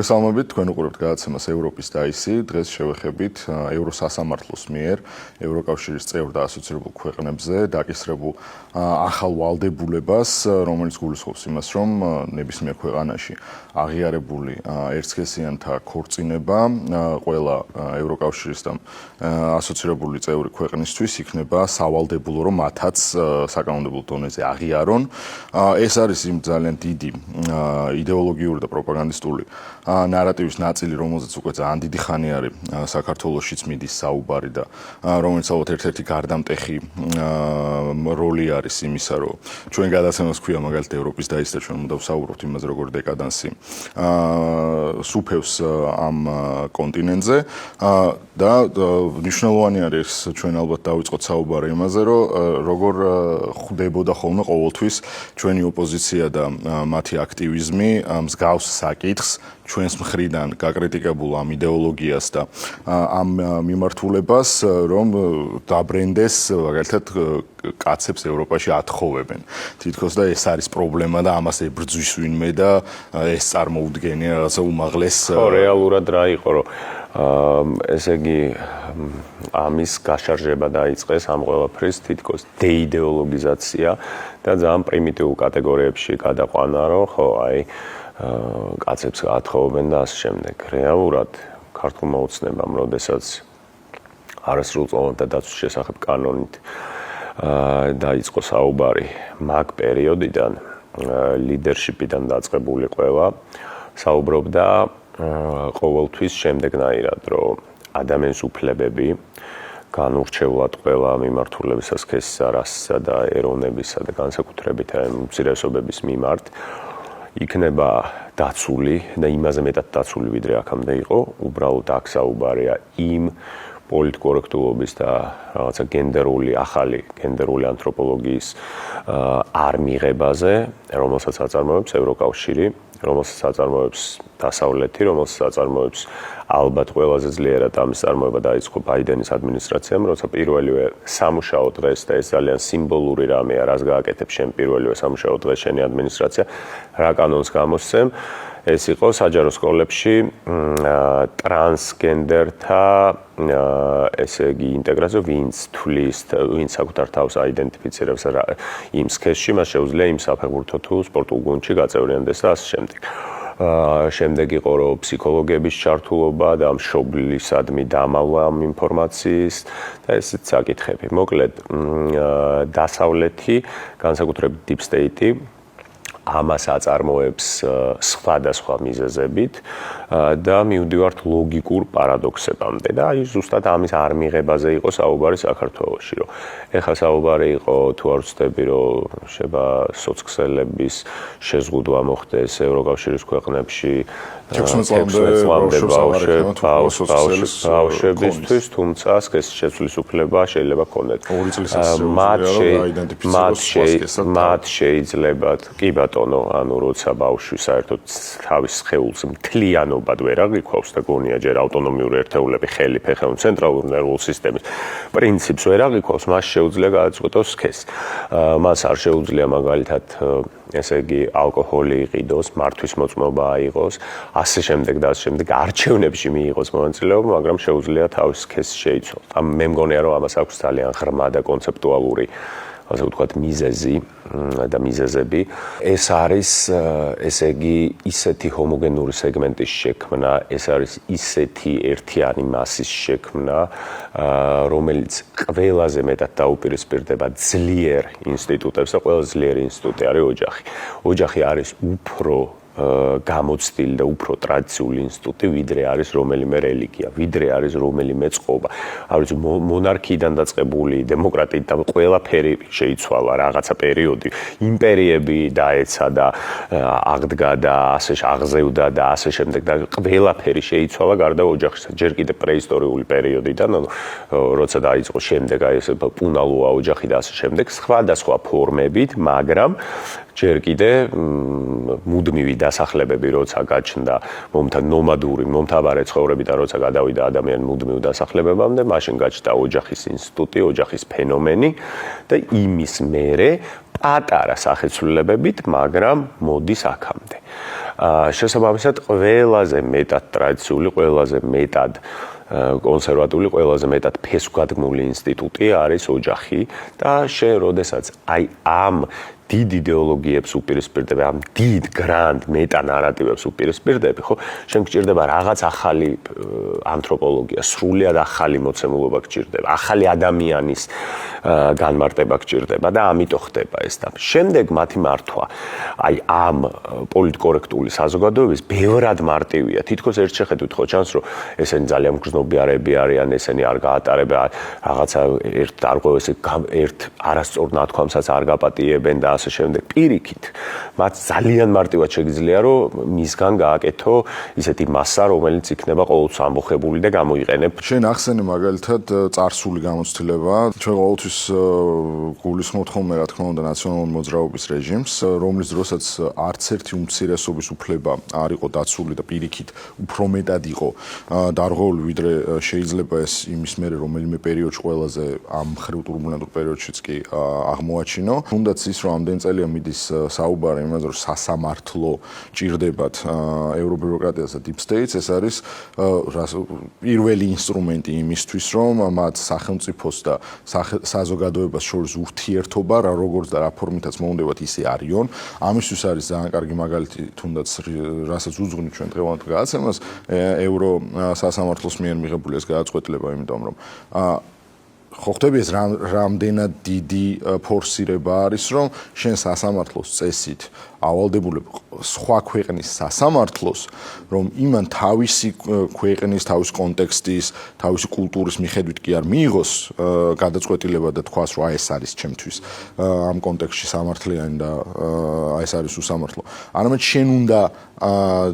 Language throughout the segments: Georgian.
მოგესალმებით, თქვენ უყურებთ გადაცემას ევროპის დაისი. დღეს შევეხებით ევროსასამართლოს მიერ ევროკავშირის წევრ და ასოცირებულ ქვეყნებზე დაკისრებულ ახალ ვალდებულებას, რომელიც გულისხმობს იმას, რომ ნებისმიერ ქვეყანაში აღიარებული ერთსქესიანთა ქორწინება ყველა ევროკავშირის და ასოცირებული წევრი ქვეყნისთვის იქნება სავალდებულო, რომ მათაც საკანონმდებლო დონეზე აღიარონ. ეს არის იმ ძალიან დიდი იდეოლოგიური და პროპაგანდისტული ნარატივის ნაწილი, რომელზეც უკვე ძალიან დიდი ხანი არის საქართველოშიც მიდის საუბარი და რომელიც ალბათ ერთ-ერთი გარდამტეხი როლი არის იმისა, რომ ჩვენ გადაცემას ქვია მაგალითად ევროპის დაისი და ჩვენ უნდა ვსაუბრობთ იმაზე, როგორ დეკადანსი სუფევს ამ კონტინენტზე და მნიშვნელოვანი არის ჩვენ ალბათ დავიწყოთ საუბარი იმაზე, რომ როგორ ხვდებოდა ხოლმე ყოველთვის ჩვენი ოპოზიცია და მათი აქტივიზმი მსგავს საკითხს ჩვენს მხრიდან გაკრიტიკებულ ამ იდეოლოგიას და ამ მიმართულებას, რომ დაბრენდეს მაგალითად კაცებს ევროპაში ათხოვებენ. თითქოს და ეს არის პრობლემა და ამას ებრძვის ვინმე და ეს წარმოუდგენია რაღაცა უმაღლეს. რეალურად რა იყო, რომ ესე იგი ამის გაშარჟება დაიწყეს ამ ყველაფრის თითქოს დეიდეოლოგიზაცია და ძალიან პრიმიტიულ კატეგორიებში გადაყვანა, რომ ხო, აი კაცებს ათხოვებენ და ასე შემდეგ. რეალურად ქართულმა ოცნებამ, როდესაც არასრულწლოვანთა დაცვის შესახებ კანონით დაიწყო საუბარი მაგ პერიოდიდან, ლიდერშიპიდან დაწყებული ყველა საუბრობდა ყოველთვის შემდეგნაირად, რომ ადამიანის უფლებები განურჩევლად ყველა მიმართულებისას სქესისა, რასისა და ეროვნებისა და განსაკუთრებით უმცირესობების მიმართ იქნება დაცული და იმაზე მეტად დაცული, ვიდრე აქამდე იყო. უბრალოდ აქ საუბარია იმ პოლიტკორექტულობის და რაღაცა ახალი გენდერული ანთროპოლოგიის არ მიღებაზე, რომელსაც აწარმოებს ევროკავშირი, რომელსაც აწარმოებს დასავლეთი, რომელსაც აწარმოებს ალბათ ყველაზე ძლიერად ამის წარმოება დაიწყო ბაიდენის ადმინისტრაციამ, როცა პირველივე სამუშაო დღეს და ეს ძალიან სიმბოლური რამეა, რას გააკეთებ შენ პირველივე სამუშაო დღეს შენი ადმინისტრაცია, რა კანონს გამოსცემ. ეს იყო საჯარო სკოლებში ტრანსგენდერთა ესე იგი ინტეგრაცია, ვინც საკუთარ თავს აიდენტიფიცირებს იმ სქესში, მას შეუძლია იმ საფეხბურთო თუ სპორტულ გუნდში გაწევრიანდეს და ასე შემდეგ. შემდეგ იყო რომ ფსიქოლოგების ჩართულობა და მშობლისადმი დამალვა ამ ინფორმაციის და ესეც საკითხები. მოკლედ, დასავლეთი, განსაკუთრებით deep state ამას აწარმოებს სხვადასხვა მიზეზებით და მივდივართ ლოგიკურ პარადოქსებამდე და აი ზუსტად ამის არ მიღებაზე იყო საუბარი საქართველოში, რომ ეხლა საუბარი იყო თუ არ ვცდები, რომ შეიძლება სოციქსელების შეზღუდვა მოხდეს ევროკავშირის ქვეყნებში 16 წლამდე ბავშვებისთვის, თუმცა სქესის შეცვლის უფლება შეიძლება ჰქონდეთ. მათ შეიძლება კი ბატონო, ანუ როცა ბავშვი საერთოდ თავის სხეულს მთლიანობად ვერ აღიქვავს და გონია ჯერ ავტონომიური ერთეულები, ხელი, ფეხები, ცენტრალური ნერვული სისტემის პრინციპს ვერ აღიქვავს, მას შეუძლია გადაწყვეტოს სქესი. მას არ შეუძლია მაგალითად ესე იგი ალკოჰოლი იყიდოს, მართვის მოწმობა აიღოს, ასე შემდეგ და ასე შემდეგ არჩევნებში მიიღოს მონაწილეობა, მაგრამ შეუძლია თავის სქესი შეიცვალოს. მე მგონია, რომ ამას აქვს ძალიან ღრმა და კონცეპტუალური ასე ვთქვათ მიზეზი და მიზეზები. ეს არის ესე იგი ისეთი ჰომოგენური სეგმენტის შექმნა, ეს არის ისეთი ერთიანი მასის შექმნა, რომელიც ყველაზე მეტად დაუპირისპირდება ძლიერ ინსტიტუტებს და ყველაზე ძლიერი ინსტიტუტი არის ოჯახი. ოჯახი არის უფრო გამოცდილი და უფრო ტრადიციული ინსტიტუტი, ვიდრე არის რომელიმე რელიგია, ვიდრე არის რომელიმე წყობა. არ ვიცი, მონარქიიდან დაწყებული დემოკრატიით და ყველაფერი შეიცვალა რაღაცა პერიოდი. იმპერიები დაეცა და აღდგა და ასე აღზევდა და ასე შემდეგ და ყველაფერი შეიცვალა გარდა ოჯახისა. ჯერ კიდე პრეისტორიული პერიოდიდან, როცა დაიწყო შემდეგ აი ეს პუნალოა ოჯახი და ასე შემდეგ, სხვადასხვა ფორმებით, მაგრამ ჯერ კიდე მუდმივი დასახლებები როცა გაჩნდა მომთაბარე ცხოვრებიდან როცა გადავიდა ადამიანი მუდმივ დასახლებებამდე, მაშინ გაჩნდა ოჯახის ინსტიტუტი, ოჯახის ფენომენი და იმის მერე პატარა სახეცვლილებებით, მაგრამ მოდის აქამდე. შესაბამისად ყველაზე მეტად ტრადიციული, ყველაზე მეტად კონსერვატული, ყველაზე მეტად ფესვგადგმული ინსტიტუტი არის ოჯახი და შენ როდესაც აი ამ დიდ იდეოლოგიებს უპირისპირდები, ამ დიდ გრანდ მეტა ნარატივებს უპირისპირდები, ხო? შენ გჭირდება რაღაც ახალი ანთროპოლოგია, სრულიად ახალი მოცემულობა გჭირდება, ახალი ადამიანის განმარტება გჭირდება და ამიტომ ხდება ეს და შემდეგ მათი მართვა აი ამ პოლიტკორექტული საზოგადოების ბევრად მარტივია. თითქოს ერთ შეხედვით ხო ჩანს, რომ ესენი ძალიან მგრძნობიარები არიან, ესენი არ გაატარებენ რაღაცა ერთ დარღვევას, ერთ არასწორ ნათქვამსაც არ გაპატიებენ და ასე შემდეგ. პირიქით, მათ ძალიან მარტივად შეგიძლია, რომ მისგან გააკეთო ისეთი მასა, რომელიც იქნება ყოველთვის ამბოხებული და გამოიყენებ. შენ ახსენე მაგალითად წარსული გამოცდილება, ჩვენ ყოველთვის გულისხმობთ ხოლმე, რა თქმა უნდა, ნაციონალური მოძრაობის რეჟიმს, რომლის დროსაც არც ერთი უმცირესობის უფლება არ იყო დაცული და პირიქით უფრო მეტად იყო დარღვეული, ვიდრე შეიძლება ეს იმის მერე რომელიმე პერიოდში ყველაზე ამ მხრივ ტურბულენტურ პერიოდშიც კი აღმოაჩინო. თუნდაც ის რომ ამდენ წელია მიდის საუბარი იმაზე, რომ სასამართლო ჭირდებათ ევრობიუროკრატიას და deep states, ეს არის პირველი ინსტრუმენტი იმისთვის, რომ მათ სახელმწიფოს და საზოგადოებას შორის ურთიერთობა, როგორც და რა ფორმითაც მოუნდებათ, ისე არიონ. ამისთვის არის ძალიან კარგი მაგალითი, თუნდაც რასაც უძღვნით ჩვენ დღევანდელ გადაცემას, ევრო სასამართლოს მიერ მიღებული ეს გადაწყვეტილება, იმიტომ რომ ხო ხდები ეს რამდენად დიდი ფორსირება არის, რომ შენ სასამართლოს წესით ავალდებულებ სხვა ქვეყნის სასამართლოს, რომ იმან თავისი ქვეყნის, თავის კონტექსტის, თავისი კულტურის მიხედვით კი არ მიიღოს გადაწყვეტილება და თქვას, რომ აი ეს არის ჩემთვის ამ კონტექსტში სამართლიანი და აი ეს არის უსამართლო. არამედ შენ უნდა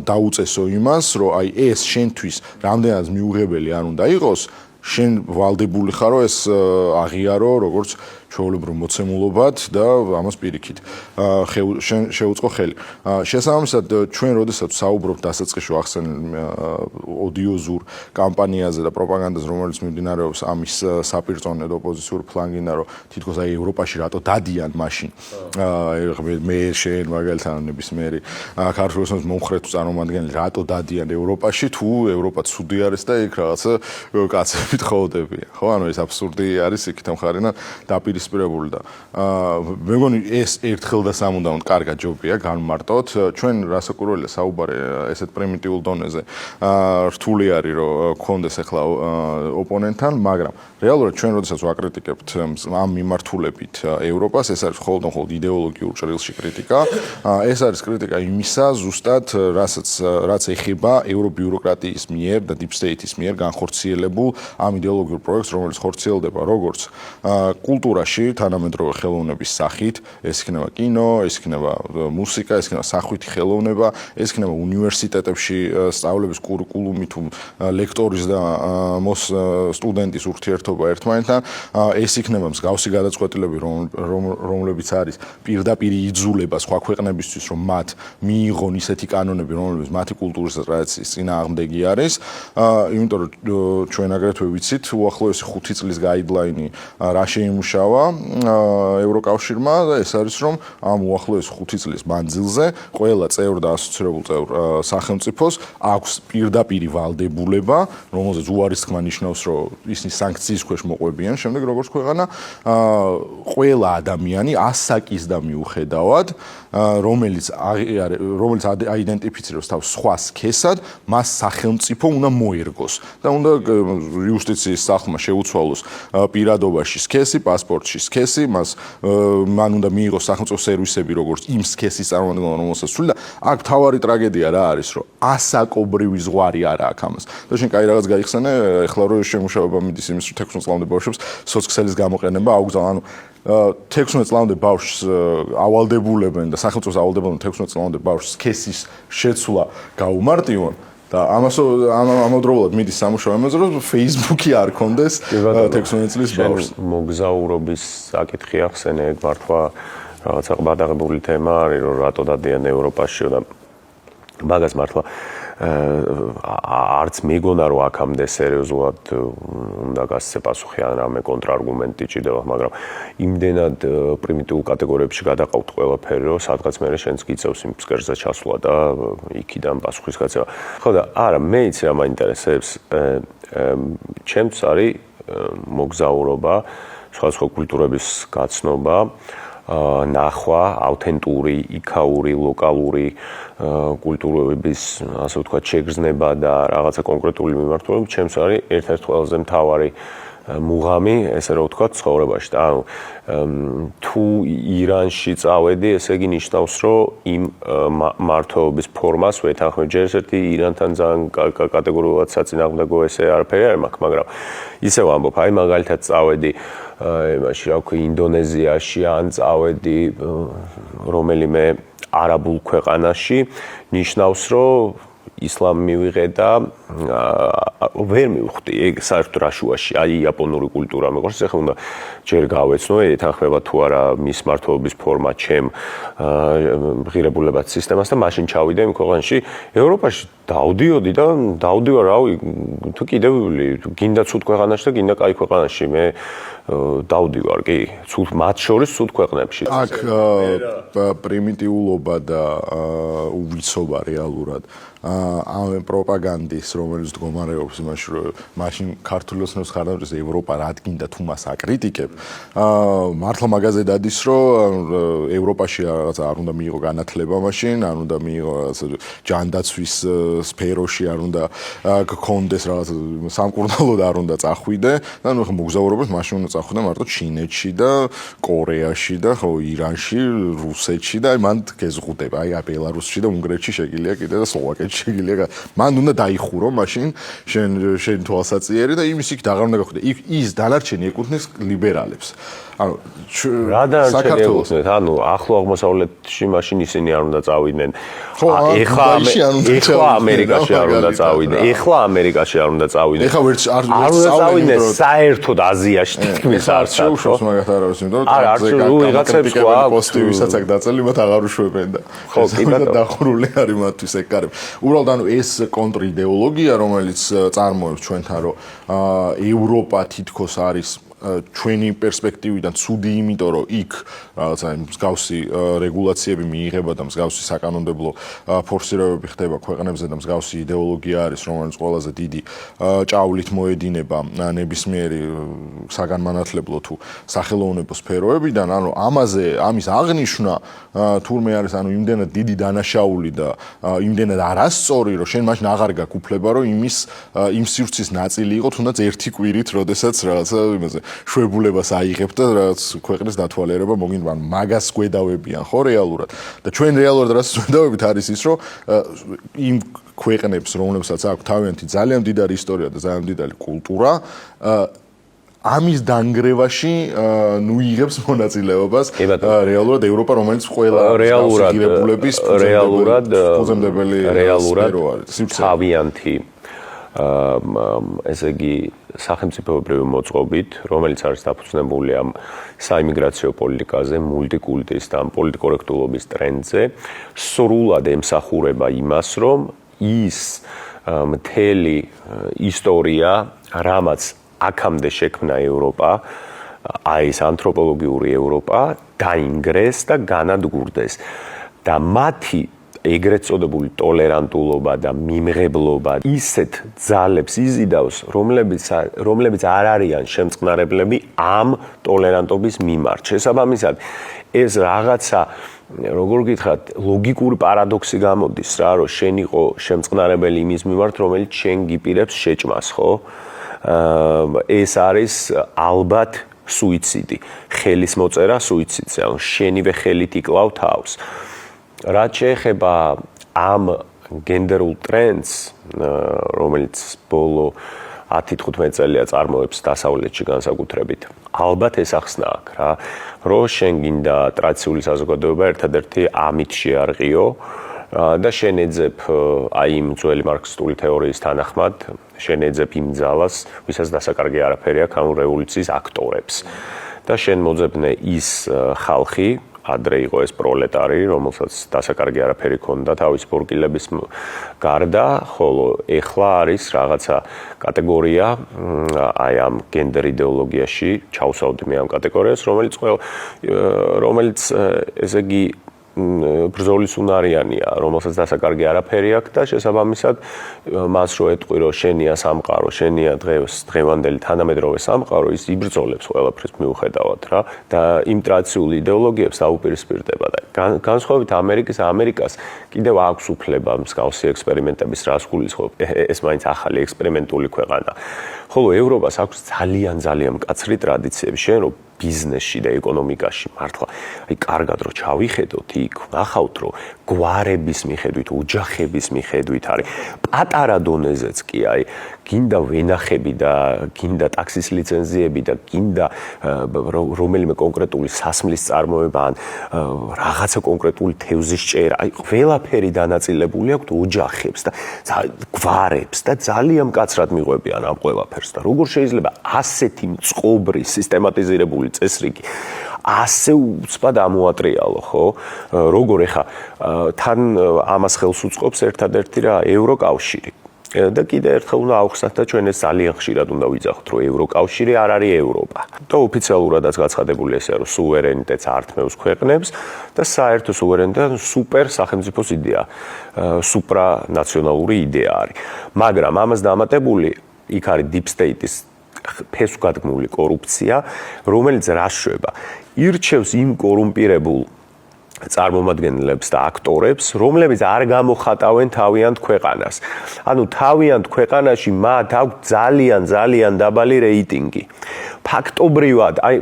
დაუწესო იმას, რომ აი ეს შენთვის რამდენად მიუღებელი არ უნდა იყოს, შენ ვალდებული ხარო ეს აღიარო როგორც ჩვეულებრივ მოცემულობად და ამას პირიქით შენ შეუწყო ხელი. შესაბამისად ჩვენ როდესაც საუბრობთ დასაწყისში ახსენე ოდიოზურ კამპანიაზე და პროპაგანდაზე, რომელიც მიმდინარეობს ამის საპირწონედ ოპოზიციურ ფლანგიდან, რომ თითქოს აი ევროპაში რატო დადიან მაშინ მე შენ მაგალითად ნებისმიერი ქართულოსნობის მომხრე თუ წარმომადგენელი რატო დადიან ევროპაში, თუ ევროპა ცუდი არის და იქ რაღაცა კაცებით ხოვდებიან, ხო? ანუ ეს აბსურდი არის იქით მხარიდან დაპირისპირებული და მე მგონი ეს ერთხელ და სამუდამოდ კარგად ჯობია განმარტოთ. ჩვენ რასაკვირველია საუბარი ესეთ პრიმიტიულ დონეზე რთული არის რომ გქონდეს ახლა ოპონენტთან, მაგრამ რეალურად ჩვენ როდესაც ვაკრიტიკებთ ამ მიმართულებით ევროპას, ეს არის მხოლოდ იდეოლოგიურ ჭრილში კრიტიკა. ეს არის კრიტიკა იმისა ზუსტად, რაც ეხება ევრობიუროკრატიის მიერ და deep state-ის მიერ განხორციელებულ ამ იდეოლოგიურ პროექტს, რომელიც ხორციელდება როგორც კულტურაში, თანამედროვე ხელოვნების სახით, ეს იქნება კინო, ეს იქნება მუსიკა, ეს იქნება სახვითი ხელოვნება, ეს იქნება უნივერსიტეტებში სწავლების კურიკულუმი თუ ლექტორის და სტუდენტის ურთიერთობა ერთმანეთთან, ეს იქნება მსგავსი გადაწყვეტილები, რომლებიც არის პირდაპირ იძულება სხვა ქვეყნებისთვის, რომ მათ მიიღონ ისეთი კანონები, რომლებიც მათი კულტურის და ტრადიციის წინააღმდეგი არის. იმიტომ რომ ჩვენ აგრეთვე ვიცით, უახლოესი 5 წლის გაიდლაინი რა შეიმუშავა ევროკავშირმა და ეს არის, რომ ამ უახლოეს 5 წლის მანძილზე ყველა წევრ და ასოცირებულ წევრ სახელმწიფოს აქვს პირდაპირი ვალდებულება, რომელზეც უარისხმა ნიშნავს, რომ ისინი სანქციის ქვეშ მოყვებიან, შემდეგ როგორც ქვეყანა, ყველა ადამიანი ასაკის და მიუხედავად, რომელიც აიდენტიფიცირებს თავს სხვა სქესად, მას სახელმწიფო უნდა მოერგოს და უნდა იუსტიციის სახლმა შეუცვალოს პირადობაში სქესი, პასპორტში სქესი, მან უნდა მიიღოს სახელმწიფო სერვისები, როგორც იმ სქესის წარმომადგენელმა, რომელსაც სული და აქ მთავარი ტრაგედია რა არის, რომ ასაკობრივი ზღვარი არ აქვს ამას. და შენ კაი რაღაც გაიხსენე, ეხლა რო შემუშავება მიდის იმის, რომ 16 წლამდე ბავშვებს სოციქსელის გამოყენება აუგზავნა, ანუ 16 წლამდე ბავშვს ავალდებულებენ და სახელმწიფოს ავალდებულებენ 16 წლამდე ბავშვს სქესის შეცვლა გაუმარტივონ. და ამავდროულად მიდის სამუშაო იმაზე, რომ Facebook-ი არ კონდეს 16 წლის ბავშვს. მოგზაურობის საკითხი ახსენე, ეგ მართლა რაღაცა გადაღებული თემა არის, რომ რატო დადიან ევროპაში და მაგას მართლა არც მეგონა რომ აქამდე სერიოზულად უნდა გასცე პასუხი ან რამე კონტრარგუმენტი ჭირდება, მაგრამ იმდენად პრიმიტიულ კატეგორიებში გადაყავთ ყველაფერი, რომ სადღაც მე შენს გიწევს იმ ფსკერზე ჩასვლა და იქიდან პასუხის გაცემა. ხო და არა, მე იცი რა მაინტერესებს, ჩემს არის მოგზაურობა, სხვადასხვა კულტურების გაცნობა, ნახვა, ავთენტური, იქაური, ლოკალური კულტურების, ასე ვთქვათ, შეგრძნება და რაღაცა კონკრეტული მიმართულებით, ჩემს არის ერთ-ერთი ყველაზე მთავარი მუღამი, ესე რომ ვთქვათ, ცხოვრებაში. და ანუ თუ ირანში წავედი, ესე იგი ნიშნავს, რომ იმ მართლობის ფორმას ვეთანხმებ. ჯერ ერთი ირანთან ძალიან კატეგორიულად საწინააღმდეგო ესე არაფერი არ მაქვს, მაგრამ ისევ ამბობ, აი მაგალითად წავედი იმაში, რა ვქვი, ინდონეზიაში ან წავედი რომელიმე არაბულ ქვეყანაში, ნიშნავს, რომ ისლამი მივიღე და ვერ მივხვდი ეგ საერთოდ რა შუაში, აი იაპონური კულტურა მეყარს, ეხლა უნდა ჯერ გავეცნო, ეთანხმება თუ არა მის მართლობის ფორმა ჩემ ღირებულებად სისტემას და მაშინ ჩავიდე იმ ქვეყანაში. ევროპაში დავდიოდი და დავდივარ, რავი, თუ კიდევ გინდა ცუდ ქვეყანაში და გინდა კაი ქვეყანაში, მე დავდივარ, კი, ცუდ მათ შორის ცუდ ქვეყნებში. აქ პრიმიტიულობა და უვიცობა რეალურად ამ პროპაგანდის, რომელიც მდგომარეობს იმაში, რომ მაშინ ქართული ოცნების ხარდამჭერს ევროპა რა გინდა თუ მას აკრიტიკებ, მართლა მაგაზე დადის, რომ ევროპაში რაღაცა არ უნდა მიიღო განათლება მაშინ, არ უნდა მიიღო რაღაცა ჯანდაცვის სფეროში, არ უნდა გქონდეს რაღაცა სამკურნალო და არ უნდა წახვიდე და ნუ ხა მოგზაურობებს მაშინ უნდა წახვიდე მარტო ჩინეთში და კორეაში და ხო ირანში, რუსეთში და მან გეზღუდება, აი ბელარუსში და უნგრეთში შეგიძლია კიდე და სლოვაკეთში შეგიძლია. მან უნდა დაიხურო მაშინ შენ თვალსაჩინო და იმის იქ აღარ უნდა გახვიდე. ის დანარჩენი ეკუთვნის ლიბერალებს. ანუ საქართველოს ანუ ახლო აღმოსავლეთში მაშინ ისინი არ უნდა წავიდნენ. ეხლა ამერიკაში არ უნდა წავიდნენ. ეხლა ამერიკაში არ უნდა წავიდნენ. ეხლა ვერც არ უნდა წავიდნენ საერთოდ აზიაში თითქმის არც შეუშავს მაგათ არ არის, იმიტომ რომ ვიღაცებს ხო აქვს პოსტი ვისაც აქ დაწელი მათ აღარ უშვებენ და ხო კი ბატონო დახურული არის მათთვის ეგ კარები. უბრალოდ ანუ ეს კონტრიდეოლოგია, რომელიც წარმოებს ჩვენთან, რომ ევროპა თითქოს არის ჩვენი პერსპექტივიდან ცუდი, იმიტომ რომ იქ რაღაცა მსგავსი რეგულაციები მიიღება და მსგავსი საკანონმდებლო ფორსირებები ხდება ქვეყნებზე და მსგავსი იდეოლოგია არის, რომელიც ყველაზე დიდი ჭავლით მოედინება ნებისმიერი საგანმანათლებლო თუ სახელოვნებო სფეროებიდან. ანუ ამის აღნიშვნა თურმე არის ანუ იმდენად დიდი დანაშაული და იმდენად არასწორი, რომ შენ მაშინ აღარ გაქვს უფლება, რომ იმ სივრცის ნაწილი იყო თუნდაც ერთი კვირით, როდესაც რაღაცა იმაზე შვებულებას აიღებ და რაღაც ქვეყნის დათვალიერება მოგინდა. მაგას გვედავებიან ხო რეალურად. და ჩვენ რეალურად რასაც გვედავებით არის ის, რომ იმ ქვეყნებს, რომლებსაც აქვს თავიანთი ძალიან მდიდარი ისტორია და ძალიან მდიდარი კულტურა, ამის დანგრევაში ნუ იღებს მონაწილეობას რეალურად ევროპა, რომელიც ყველა ღირებულების ფუძემდებელი სფერო არის. თავიანთი ესე იგი სახელმწიფოებრივი მოწყობით, რომელიც არის დაფუძნებული ამ საიმიგრაციო პოლიტიკაზე, მულტიკულტის და პოლიტკორექტულობის ტრენდზე, სრულად ემსახურება იმას, რომ ის მთელი ისტორია, რამაც აქამდე შექმნა ევროპა, აი ეს ანთროპოლოგიური ევროპა, დაინგრეს და განადგურდეს. და მათი ეგრეთ წოდებული ტოლერანტულობა და მიმღებლობა ისეთ ძალებს იზიდავს, რომლებიც არ არიან შემწყნარებლები ამ ტოლერანტობის მიმართ. შესაბამისად, ეს რაღაცა, როგორ გითხრათ, ლოგიკური პარადოქსი გამოდის რა, რომ შენ იყო შემწყნარებელი იმის მიმართ, რომელიც შენ გიპირებს შეჭმას, ხო? ეს არის ალბათ სუიციდი. ხელის მოწერა სუიციდზე, ანუ შენივე ხელით იკლავ თავს. რაც შეეხება ამ გენდერულ ტრენდს, რომელიც ბოლო 10-15 წელია წარმოებს დასავლეთში განსაკუთრებით, ალბათ ეს ახსნა აქვს რა, რომ შენ გინდა ტრადიციული საზოგადოება ერთადერთი ამით შეარყიო და შენ ეძებ აი იმ ძველი მარქსისტული თეორიის თანახმად, შენ ეძებ იმ ძალას, ვისაც დასაკარგი არაფერი აქვს, ანუ რევოლუციის აქტორებს. და შენ მოძებნე ის ხალხი, ადრე იყო ეს პროლეტარი, რომელსაც დასაკარგი არაფერი ჰქონდა თავის ბორკილების გარდა, ხოლო ეხლა არის რაღაცა კატეგორია, აი ამ გენდერ იდეოლოგიაში ჩავსავდი მე ამ კატეგორიას, რომელიც ესე იგი ბრძოლის უნარიანია, რომელსაც დასაკარგი არაფერი აქვს და შესაბამისად მას რო ეტყვი რომ შენია სამყარო, შენია დღევანდელი თანამედროვე სამყარო, ის იბრძოლებს ყველაფრის მიუხედავად რა და იმ ტრადიციული იდეოლოგიებს დაუპირისპირდება და განსხვავებით ამერიკას კიდევ აქვს უფლება მსგავსი ექსპერიმენტების რას გულისხმობ, ეს მაინც ახალი ექსპერიმენტული ქვეყანა. ხოლო ევროპას აქვს ძალიან მკაცრი ტრადიციები, შენ რო ბიზნესში და ეკონომიკაში მართლა აი კარგად რო ჩავიხედოთ იქ ნახავთ რომ გვარების მიხედვით, ოჯახების მიხედვით არის პატარა დონეზეც კი აი გინდა ვენახები და გინდა ტაქსის ლიცენზიები და გინდა რომელიმე კონკრეტული სასმლის წარმოება ან რაღაცა კონკრეტული თევზის ჭერა აი ყველაფერი დანაწილებული აქვს ოჯახებს და გვარებს და ძალიან მკაცრად მიყვებიან ამ ყველაფერს და როგორ შეიძლება ასეთი მწყობრი სისტემატიზირებული წესრიგი ასე უცბად ამოატრიალო, ხო? როგორ ეხა თან ამას ხელს უწყობს ერთადერთი რა ევროკავშირი. და კიდე ერთხელ უნდა ავხსნათ და ჩვენ ეს ძალიან ხშირად უნდა ვიძახოთ, რომ ევროკავშირი არ არის ევროპა. და ოფიციალურადაც გაცხადებული ესეა, რომ სუვერენიტეტს ართმევს ქვეყნებს და საერთო სუვერენიტეტი სუპერ სახელმწიფოს იდეა, სუპრანაციონალური იდეა არის. მაგრამ ამას დამატებული იქ არის deep state-ის ფესვგადგმული კორუფცია, რომელიც რას შვება? ირჩევს იმ კორუმპირებულ წარმომადგენლებს და აქტორებს, რომლებიც არ გამოხატავენ თავიანთ ქვეყანას. ანუ თავიანთ ქვეყანაში მათ აქვს ძალიან დაბალი რეიტინგი. ფაქტობრივად, აი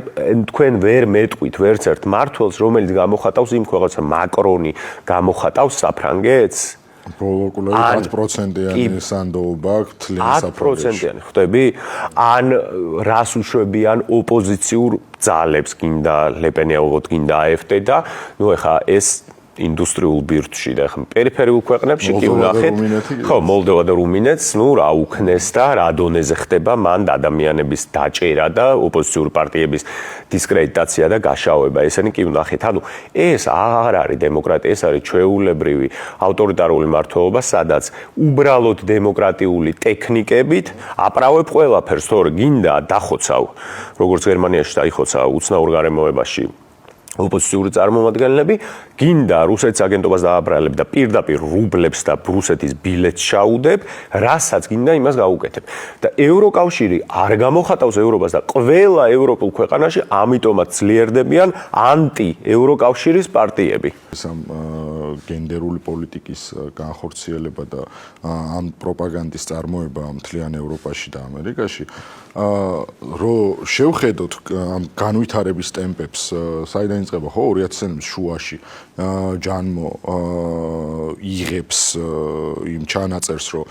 თქვენ ვერ მეტყვით ვერც ერთ მმართველს, რომელიც გამოხატავს იმ ქვეყანას, მაკრონი გამოხატავს საფრანგეთს. პროვოკულარი 10%-იანი სანდოობა თლიანი საფრანგეთში. 10%-იანი ხვდები? ან რას უშვებიან ოპოზიციურ ძალებს, გინდა ლეპენეოვოთ, გინდა AfD და ნუ ეხა ეს ინდუსტრიულ ბირთვში და ეხა პერიფერიულ ქვეყნებში კი ვნახეთ. ხო, მოლდოვა და რუმინეთს, ნუ რა უქნეს და რა დონეზე ხდება მან ადამიანების დაჭერა და ოპოზიციური პარტიების დისკრედიტაცია და გაშავება. ესენი კი ვნახეთ. ანუ ეს აღარ არის დემოკრატია, ეს არის ჩვეულებრივი ავტორიტარული მმართველობა, სადაც უბრალოდ დემოკრატიული ტექნიკებით აპრავებ ყველაფერს, თორე გინდა დახოცავ, როგორც გერმანიაში დაიხოცა უცნაურ გარემოებაში ოპოზიციური წარმომადგენლები, გინდა რუსეთის აგენტობას დააბრალებ და პირდაპირ რუბლებს და რუსეთის ბილეთს შაუდებ, რასაც გინდა იმას გაუკეთებ. და ევროკავშირი არ გამოხატავს ევროპას და ყველა ევროპულ ქვეყანაში ამიტომაც ძლიერდებიან ანტი-ევროკავშირის პარტიები. ამ გენდერული პოლიტიკის განხორციელება და ამ პროპაგანდის წარმოება მთლიან ევროპაში და ამერიკაში რო შევხედოთ ამ განვითარების ტემპებს, საიდან იწყება ხო 2000 წლების შუაში ჯანმო იღებს იმ ჩანაწერს, რომ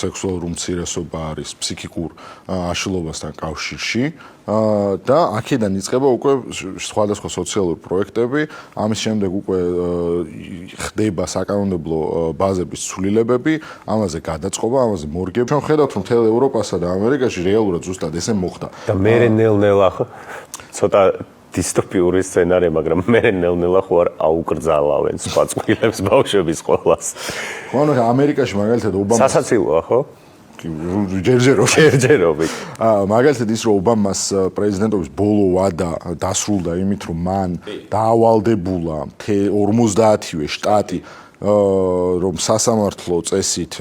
სექსუალური უმცირესობა არის ფსიქიკურ აშლილობასთან კავშირში და აქედან იწყება უკვე სხვადასხვა სოციალური პროექტები, ამის შემდეგ უკვე ხდება საკანონმდებლო ბაზების ცვლილებები, ამაზე გადაწყობა, ამაზე მორგება. ჩვენ ხედავთ, რომ მთელ ევროპასა და ამერიკაში რეალურად ზუსტად ესე მოხდა. და მე ნელ-ნელა ხო ცოტა დისტოპიური სცენარია, მაგრამ მე ნელ-ნელა ხო არ აუკრძალავენ სხვა წყვილებს ბავშვების ყოლას. ხო, ანუ ამერიკაში მაგალითად ობამა სასაცილოა, ხო? ჯერჯერობით. მაგალითად ის რომ ობამას პრეზიდენტობის ბოლო ვადა დასრულდა იმით, რომ მან დაავალდებულა 50-ვე შტატი რომ სასამართლო წესით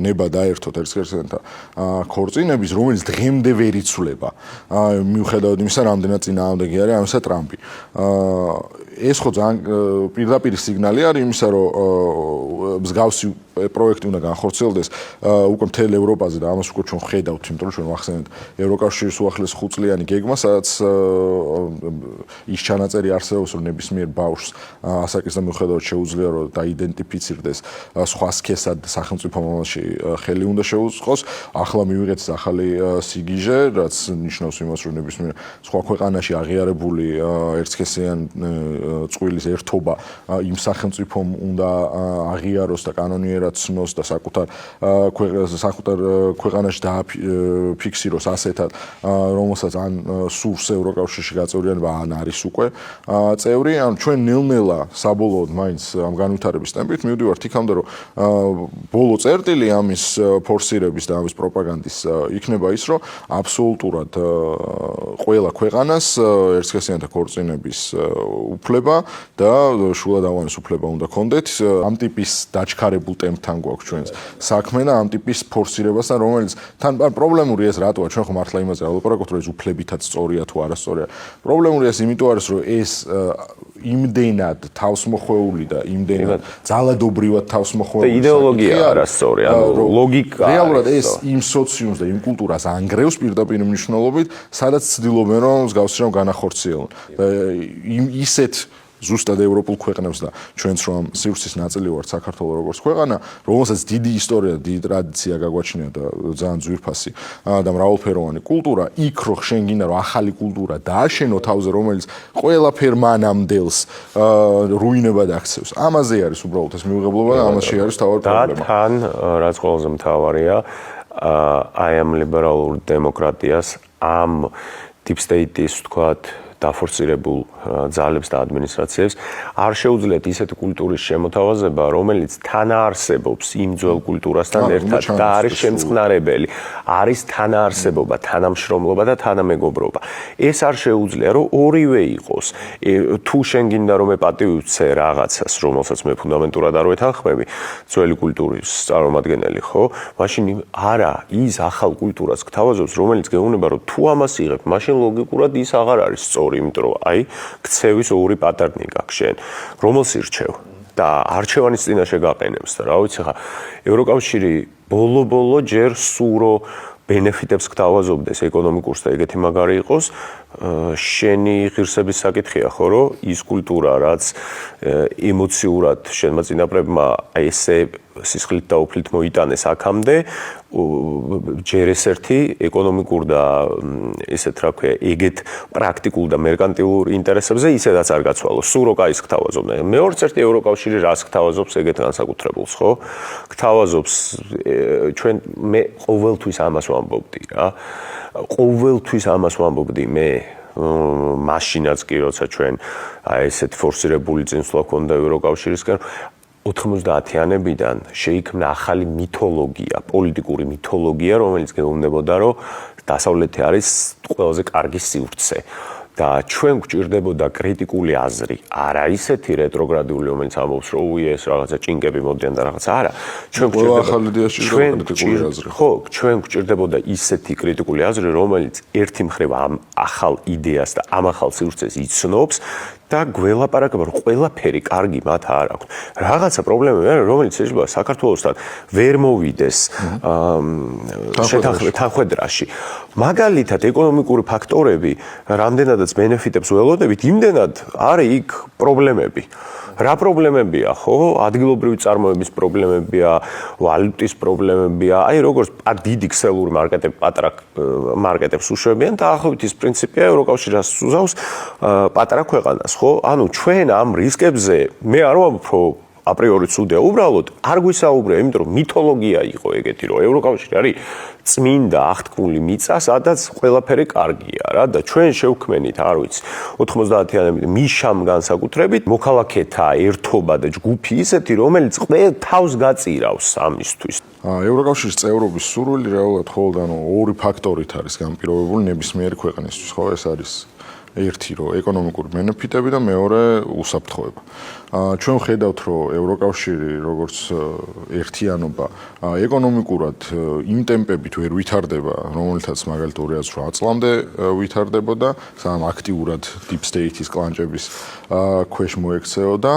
ნება დაერთოთ ერთ-ერთთან ქორწინების, რომელიც დღემდე ვერ იცვლება. მიუხედავად იმისა, რამდენად წინააღმდეგი არის ამისა ტრამპი. ეს ხო ძალიან პირდაპირ სიგნალი არის იმისა, რომ მსგავსი პროექტი უნდა განხორციელდეს უკვე მთელ ევროპაზე და ამას უკვე ჩვენ ვხედავთ, იმიტომ რომ ჩვენ ვახსენეთ ევროკავშირის უახლეს 5 წლიანი გეგმა, სადაც ის ჩანაწერი არსებობს, რომ ნებისმიერ ბავშვს ასაკის და მიუხედავად შეუძლია რომ დაიდენტიფიცირდეს სხვა სქესად სახელმწიფო მომავალში ხელი უნდა შეუწყოს. ახლა მივიღეთ ახალი სიგიჟე, რაც ნიშნავს იმას, რომ ნებისმიერ სხვა ქვეყანაში აღიარებული ერთსქესიან წყვილის ერთობა იმ სახელმწიფომ უნდა აღიაროს და კანონიერად წერა ცნოს და საკუთარ ქვეყანაში დააფიქსიროს ასეთად, რომელსაც ან სურს ევროკავშირში გაწევრიანება, ან არის უკვე წევრი, ან ჩვენ ნელ-ნელა საბოლოოდ მაინც ამ განვითარების ტემპით მივდივართ იქამდე, რომ ბოლო წერტილი ამის ფორსირების და ამის პროპაგანდის იქნება ის, რომ აბსოლუტურად ყველა ქვეყანას ერთსქესიანთა ქორწინების უფლება და შულადავანის უფლება უნდა ქონდეთ. ამ ტიპის დაჩქარებულ ტემპთან გვაქვს ჩვენს საქმე და ამ ტიპის ფორსირებასთან, რომელიც თან პრობლემური ეს რატოა, ჩვენ ხომ მართლა იმაზე ვალაპარაკობთ, რომ ეს უფლებითაც სწორია თუ არასწორია. პრობლემური ეს იმიტომ არის, რომ ეს იმდენად თავსმოხვეული და იმდენად ძალადობრივად თავსმოხვეული იდეოლოგია არასწორი, ანუ ლოგიკა. რეალურად ეს იმ სოციუმს და იმ კულტურას ანგრევს პირდაპირ მნიშვნელობით, სადაც ცდილობენ რომ მსგავსი რამ განახორციელონ. ისეთ ზუსტად ევროპულ ქვეყნებს და ჩვენც რომ სივრცის ნაწილი ვართ საქართველოს როგორც ქვეყანა, რომელსაც დიდი ისტორია, დიდი ტრადიცია გაგვაჩნია და ძალიან ძვირფასი და მრავალფეროვანი კულტურა, იქ რო შენ გინდა რომ ახალი კულტურა დააშენო თავზე, რომელიც ყველაფერ მანამდელს რუინებად აქცევს. ამაზე არის უბრალოდ ეს მიღებლობა და ამაში არის თავარი პრობლემა. და თან რაც ყველაზე მთავარია, აი ამ ლიბერალურ დემოკრატიას, ამ deep state-ის თქვათ დაფორსირებულ ძალებს და ადმინისტრაციებს არ შეუძლიათ ისეთი კულტურის შემოთავაზება, რომელიც თანაარსებობს იმ ძველ კულტურასთან ერთად და არის შემწყნარებელი, არის თანაარსებობა, თანამშრომლობა და თანამეგობრობა. ეს არ შეუძლია, რომ ორივე იყოს. თუ შენ გინდა რომ ეპატივი ვცე რაღაცას, რომელსაც მე ფუნდამენტურად არ ვეთანხმები, ძველი კულტურის წარმომადგენელი, ხო? მაშინ არა, ის ახალ კულტურას გთავაზობს, რომელიც გეუბნება, რომ თუ ამას იღებ, მაშინ ლოგიკურად ის აღარ არის სწორი. იმიტომ რომ აი ქცევის ორი პატერნი გაქვს შენ რომელს ირჩევ და არჩევანის წინაშე გაყენებს და რა ვიცი ხა ევროკავშირი ბოლო ჯერ სურო ბენეფიტებს გთავაზობდეს ეკონომიკურს და ეგეთი მაგარი იყოს შენი ღირსების საკითხია ხო რომ ის კულტურა რაც ემოციურად შენმა წინაპრებმა აი ესე სისხლით და უფლით მოიტანეს აქამდე ჯერ ეს ერთი ეკონომიკურ და ესეთ რა ქვია ეგეთ პრაქტიკულ და მერკანტილურ ინტერესებზე ისედაც არ გაცვალოს სულ რო კაის გთავაზობდნენ მეორც ერთი ევროკავშირი რას გთავაზობს ეგეთ განსაკუთრებულს ხო გთავაზობს ჩვენ მე ყოველთვის ამას ვამბობდი რა ყოველთვის ამას ვამბობდი მე მაშინაც კი როცა ჩვენ აი ესეთ ფორსირებული წინსვლა ჰქონდა ევროკავშირისგან 90-იანებიდან შეიქმნა ახალი მითოლოგია, პოლიტიკური მითოლოგია, რომელიც გეუბნებოდა, რომ დასავლეთი არის ყველაზე კარგი სივრცე. და ჩვენ გვჭირდებოდა კრიტიკული აზრი, არა ისეთი რეტროგრადული, რომელიც ამბობს, რომ ეს რაღაცა ჭინკები მოდიან და რაღაცა არა. ჩვენ გვჭირდებოდა ისეთი კრიტიკული აზრი, რომელიც ერთი მხრივ ამ ახალ იდეას და ამ ახალ სივრცეს იცნობს და გველაპარაკება, რომ ყველაფერი კარგი მათ არ აქვს. რაღაცა პრობლემები არის, რომელიც შეიძლება საქართველოსთან ვერ მოვიდეს თანხმედრაში. მაგალითად, ეკონომიკური ფაქტორები, რამდენადაც ბენეფიტებს ველოდებით, იმდენად არის იქ პრობლემები. რა პრობლემებია, ხო? ადგილობრივი წარმოების პრობლემებია, ვალუტის პრობლემებია. აი როგორც დიდი ქსელური მარკეტები, პატარა მარკეტებს უშვებიან და დაახლოებით ის პრინციპია ევროკავშირს უზავს პატარა ქვეყანას, ხო? ანუ ჩვენ ამ რისკებზე მე არ ვამბობ, რომ აპრიორი ცუდია, უბრალოდ არ გვისაუბრია, იმიტომ რომ მითოლოგია იყო ეგეთი, რომ ევროკავშირი არის წმინდა აღთქმული მიწა, სადაც ყველაფერი კარგია რა და ჩვენ შევქმენით, არ ვიცი, 90-იანებში მიშამ განსაკუთრებით მოქალაქეთა ერთობა და ჯგუფი ისეთი, რომელიც თავს გაწირავს ამისთვის. ევროკავშირის წევრობის სურვილი რეალურად მხოლოდ ორი ფაქტორით არის განპირობებული ნებისმიერი ქვეყნისთვის, ხო, ეს არის ერთი რომ ეკონომიკური ბენეფიტები და მეორე უსაფრთხოება. ჩვენ ვხედავთ რომ ევროკავშირი როგორც ერთიანობა ეკონომიკურად იმ ტემპებით ვერ ვითარდება, რომელთაც მაგალითად 2008 წლამდე ვითარდებოდა, სამ აქტიურად deep state-ის კლანჭების ქვეშ მოექცეოდა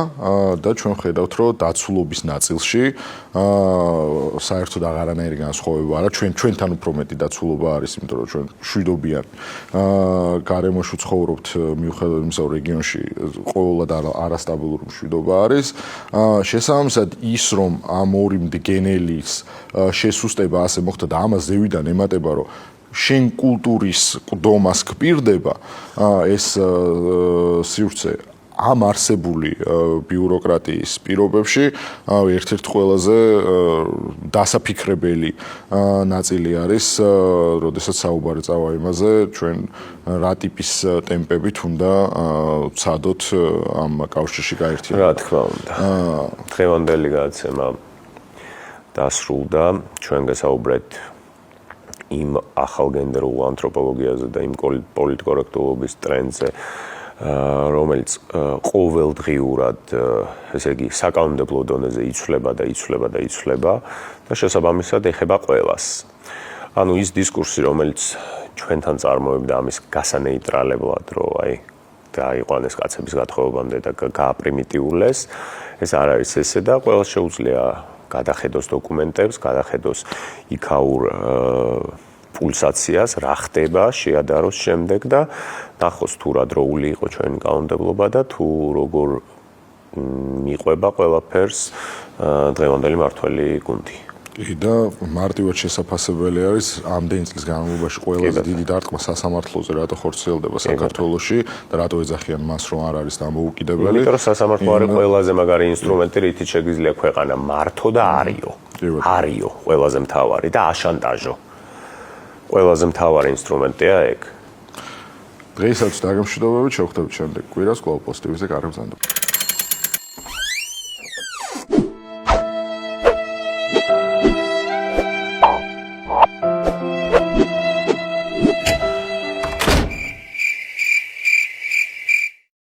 და ჩვენ ვხედავთ რომ დაცულობის ნაწილში საერთოდ აღარანაირი განსხვავება არა, ჩვენთან უფრო მეტი დაცულობა არის, იმიტომ რომ ჩვენ შვიდობიან გარემოში ცხოვრობთ მიუხედავად იმისა, რომ რეგიონში ყოველად არასტაბილური მშვიდობა არის. შესაბამისად ის რომ ამ ორი მდგენელის შესუსტება ასე მოხდა და ამას ზევიდან ემატება რომ შენ კულტურის ყდომას გპირდება ეს სივრცე ამ არსებული ბიუროკრატიის პირობებში ერთ-ერთი ყველაზე დასაფიქრებელი ნაწილი არის, როდესაც საუბარი წავა იმაზე, ჩვენ რა ტიპის ტემპებით უნდა ვცადოთ ამ კავშირში გაერთიანება. რა თქმა უნდა. დღევანდელი გადაცემა დასრულდა, ჩვენ გასაუბრეთ იმ ახალ გენდერულ ანთროპოლოგიაზე და იმ პოლიტკორექტულობის ტრენდზე, რომელიც ყოველდღიურად, ესე იგი, საკანონმდებლო დონეზე იცვლება და შესაბამისად ეხება ყველას. ანუ ის დისკურსი, რომელიც ჩვენთან წარმოებდა ამის გასანეიტრალებლად, რომ აი დაიყვანეს კაცების გათხოვებამდე და გააპრიმიტიულეს, ეს არ არის ესე და ყველას შეუძლია გადახედოს დოკუმენტებს, გადახედოს იქაურ პულსაციას, რა ხდება, შეადაროს შემდეგ და ნახოს თუ რა დროული იყო ჩვენი კანონმდებლობა და თუ როგორ მიყვება ყველაფერს დღევანდელი მმართველი გუნდი. კი და მარტივად შესაძლებელი არის ამდენი წლის განმავლობაში ყველაზე დიდი დარტყმა სასამართლოზე რატო ხორციელდება საქართველოში და რატო ეძახიან მას რომ არ არის დამოუკიდებელი. იმიტომ რომ სასამართლო არის ყველაზე მაგარი ინსტრუმენტი, რითიც შეგიძლია ქვეყანა მართო და არიო ყველაზე მთავარი და აშანტაჟო. ყველაზე მთავარი ინსტრუმენტია ეგ. დღეისაც დაგემშვიდობებით, შევხვდებით შემდეგ კვირას კვლავ პოზიტივზე, კარგ ბრძანებას.